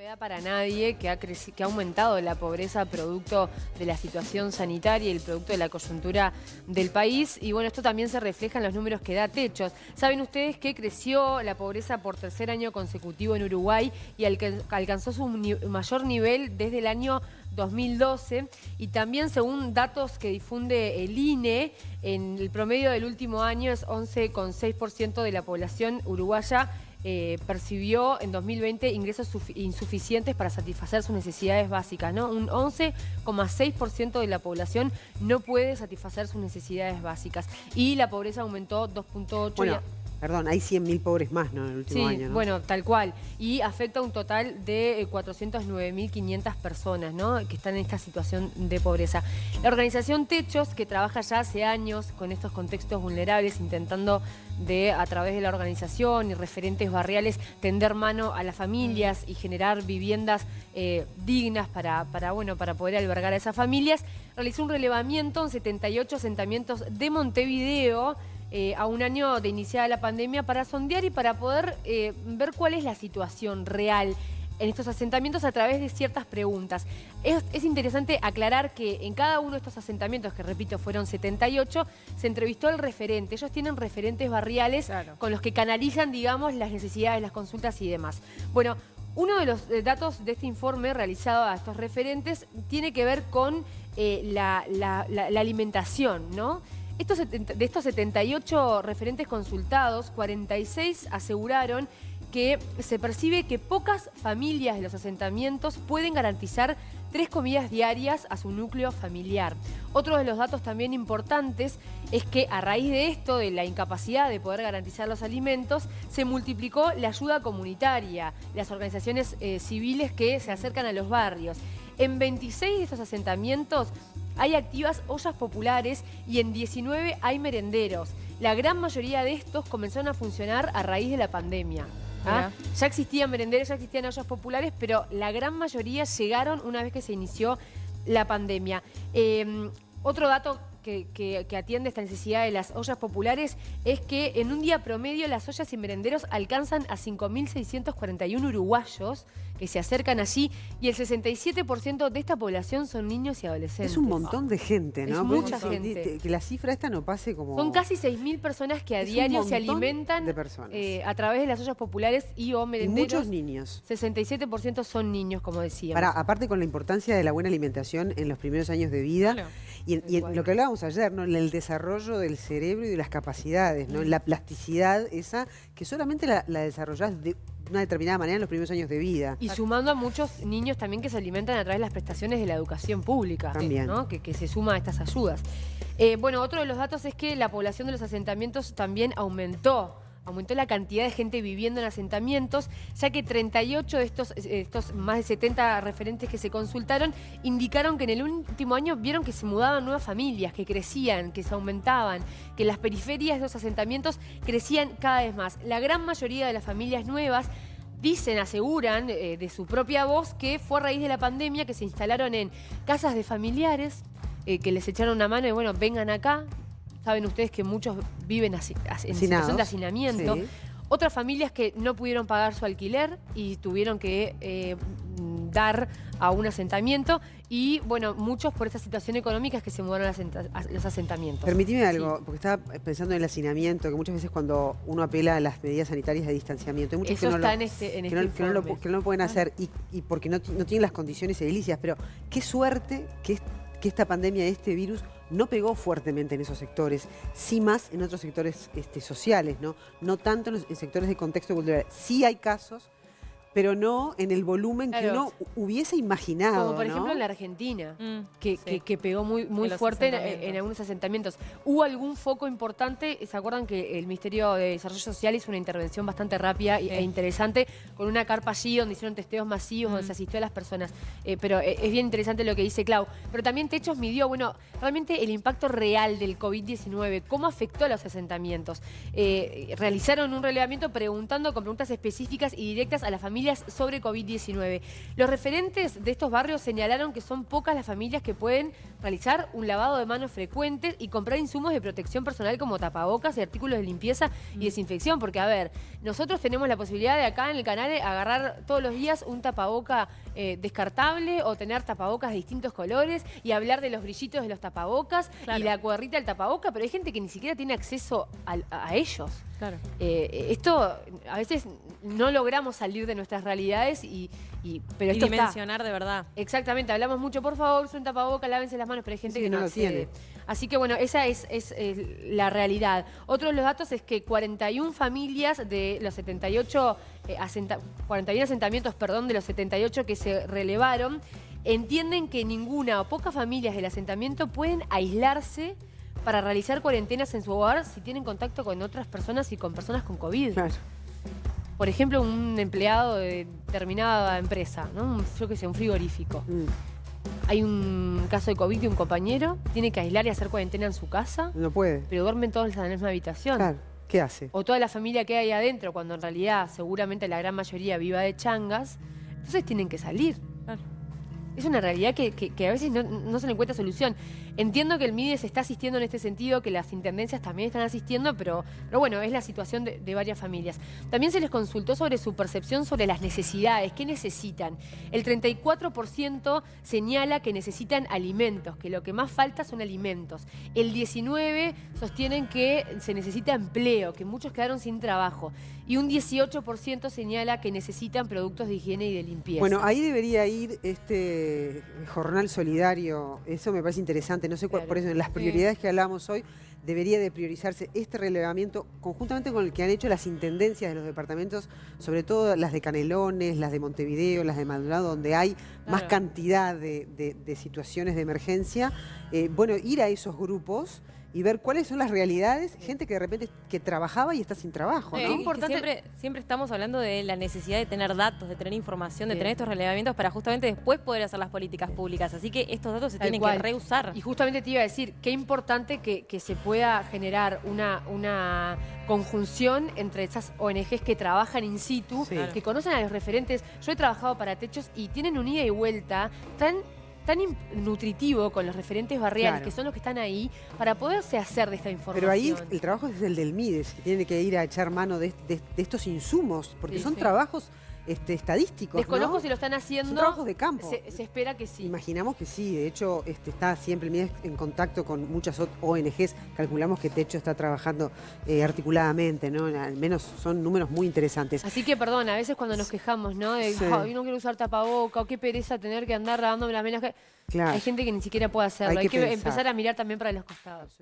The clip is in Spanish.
novedad para nadie que ha aumentado la pobreza producto de la situación sanitaria y el producto de la coyuntura del país. Y bueno, esto también se refleja en los números que da Techos. Saben ustedes que creció la pobreza por tercer año consecutivo en Uruguay y alcanzó su mayor nivel desde el año 2012, y también según datos que difunde el INE, en el promedio del último año es 11,6% de la población uruguaya percibió en 2020 ingresos insuficientes para satisfacer sus necesidades básicas, ¿no? Un 11,6% de la población no puede satisfacer sus necesidades básicas y la pobreza aumentó 2,8%. Bueno, perdón, hay 100.000 pobres más, ¿no? En el último año, ¿no? Bueno, tal cual. Y afecta a un total de 409.500 personas, ¿no?, que están en esta situación de pobreza. La organización Techos, que trabaja ya hace años con estos contextos vulnerables, intentando a través de la organización y referentes barriales tender mano a las familias y generar viviendas dignas para poder albergar a esas familias, realizó un relevamiento en 78 asentamientos de Montevideo a un año de iniciada la pandemia para sondear y para poder ver cuál es la situación real en estos asentamientos a través de ciertas preguntas. Es interesante aclarar que en cada uno de estos asentamientos, que repito fueron 78, se entrevistó al referente. Ellos tienen referentes barriales con los que canalizan, digamos, las necesidades, las consultas y demás. Bueno, uno de los datos de este informe realizado a estos referentes tiene que ver con la alimentación, ¿no? De estos 78 referentes consultados, 46 aseguraron que se percibe que pocas familias de los asentamientos pueden garantizar 3 comidas diarias a su núcleo familiar. Otro de los datos también importantes es que a raíz de esto, de la incapacidad de poder garantizar los alimentos, se multiplicó la ayuda comunitaria, las organizaciones civiles que se acercan a los barrios. En 26 de estos asentamientos hay activas ollas populares y en 19 hay merenderos. La gran mayoría de estos comenzaron a funcionar a raíz de la pandemia. Ya existían merenderos, ya existían ollas populares, pero la gran mayoría llegaron una vez que se inició la pandemia. Otro dato que atiende esta necesidad de las ollas populares es que en un día promedio las ollas y merenderos alcanzan a 5.641 uruguayos que se acercan allí, y el 67% de esta población son niños y adolescentes. Es un montón de gente, ¿no? Es mucha gente. Que la cifra esta no pase como... Son casi 6.000 personas que a diario se alimentan a través de las ollas populares y o merenderos. Y muchos niños. 67% son niños, como decíamos. Aparte con la importancia de la buena alimentación en los primeros años de vida, y en lo que hablábamos ayer, ¿no? El desarrollo del cerebro y de las capacidades, ¿no? La plasticidad esa que solamente la desarrollás de una determinada manera en los primeros años de vida. Y sumando a muchos niños también que se alimentan a través de las prestaciones de la educación pública, también, ¿no? que se suma a estas ayudas. Bueno, otro de los datos es que la población de los asentamientos también aumentó la cantidad de gente viviendo en asentamientos, ya que 38 de estos más de 70 referentes que se consultaron indicaron que en el último año vieron que se mudaban nuevas familias, que crecían, que se aumentaban, que las periferias de los asentamientos crecían cada vez más. La gran mayoría de las familias nuevas aseguran de su propia voz que fue a raíz de la pandemia que se instalaron en casas de familiares, que les echaron una mano y bueno, vengan acá. Saben ustedes que muchos viven en situación de hacinamiento. Sí. Otras familias que no pudieron pagar su alquiler y tuvieron que dar a un asentamiento. Y bueno, muchos por esta situación económica es que se mudaron a los asentamientos. Permitime algo, porque estaba pensando en el hacinamiento, que muchas veces cuando uno apela a las medidas sanitarias de distanciamiento, hay muchos que no lo pueden hacer y porque no tienen las condiciones edilicias. Pero qué suerte que esta pandemia, este virus, no pegó fuertemente en esos sectores, sí más en otros sectores sociales, ¿no? No tanto en sectores de contexto vulnerable. Sí hay casos, pero no en el volumen que uno hubiese imaginado. Como por ejemplo en la Argentina, que pegó muy fuerte en algunos asentamientos. Hubo algún foco importante, ¿se acuerdan que el Ministerio de Desarrollo Social hizo una intervención bastante rápida e interesante con una carpa allí donde hicieron testeos masivos, donde se asistió a las personas? Pero es bien interesante lo que dice Clau. Pero también Techos midió, bueno, realmente el impacto real del COVID-19, cómo afectó a los asentamientos. Realizaron un relevamiento preguntando con preguntas específicas y directas a las familias familias sobre COVID-19. Los referentes de estos barrios señalaron que son pocas las familias que pueden realizar un lavado de manos frecuentes y comprar insumos de protección personal como tapabocas y artículos de limpieza y desinfección. Porque, a ver, nosotros tenemos la posibilidad de acá en el canal agarrar todos los días un tapaboca descartable o tener tapabocas de distintos colores y hablar de los brillitos de los tapabocas y la cuadrita del tapaboca, pero hay gente que ni siquiera tiene acceso a ellos. Claro. Esto, a veces no logramos salir de nuestras realidades pero esto dimensionar de verdad. Exactamente, hablamos mucho, por favor, usen tapaboca, lávense las manos, pero hay gente que no lo accede. Así que bueno, esa es la realidad. Otro de los datos es que 41 familias de los 78, 41 asentamientos, perdón, de los 78 que se relevaron, entienden que ninguna o pocas familias del asentamiento pueden aislarse para realizar cuarentenas en su hogar si tienen contacto con otras personas y con personas con COVID. Claro. Por ejemplo, un empleado de determinada empresa, ¿no? Yo que sé, un frigorífico. Hay un caso de COVID de un compañero, tiene que aislar y hacer cuarentena en su casa. No puede. Pero duermen todos en la misma habitación. Claro. ¿Qué hace? O toda la familia que hay adentro, cuando en realidad seguramente la gran mayoría viva de changas. Entonces tienen que salir. Claro. Es una realidad que a veces no se le encuentra solución. Entiendo que el MIDES está asistiendo en este sentido, que las intendencias también están asistiendo, pero bueno, es la situación de varias familias. También se les consultó sobre su percepción sobre las necesidades, qué necesitan. El 34% señala que necesitan alimentos, que lo que más falta son alimentos. El 19% sostienen que se necesita empleo, que muchos quedaron sin trabajo. Y un 18% señala que necesitan productos de higiene y de limpieza. Bueno, ahí debería ir este jornal solidario. Eso me parece interesante. No sé cuál, por eso en las prioridades que hablamos hoy debería de priorizarse este relevamiento conjuntamente con el que han hecho las intendencias de los departamentos, sobre todo las de Canelones, las de Montevideo, las de Maldonado, donde hay más cantidad de situaciones de emergencia. Bueno, ir a esos grupos y ver cuáles son las realidades, gente que de repente que trabajaba y está sin trabajo, ¿no? Qué importante. Siempre estamos hablando de la necesidad de tener datos, de tener información, de tener estos relevamientos para justamente después poder hacer las políticas públicas. Así que estos datos se tienen que reusar. Y justamente te iba a decir, qué importante que se pueda generar una conjunción entre esas ONGs que trabajan in situ, que conocen a los referentes. Yo he trabajado para techos y tienen un ida y vuelta tan nutritivo con los referentes barriales, que son los que están ahí, para poderse hacer de esta información. Pero ahí el trabajo es el del MIDES, que tiene que ir a echar mano de estos insumos, porque son trabajos estadísticos, Desconozco ¿no? si lo están haciendo. Son trabajos de campo. Se espera que sí. Imaginamos que sí. De hecho, está siempre el MIDES en contacto con muchas ONGs. Calculamos que Techo está trabajando articuladamente, ¿no? Al menos son números muy interesantes. Así que, perdón, a veces cuando nos quejamos, ¿no? De, "Ay, no quiero usar tapaboca", o qué pereza tener que andar lavándome las menos. Claro. Hay gente que ni siquiera puede hacerlo. Hay que empezar a mirar también para los costados.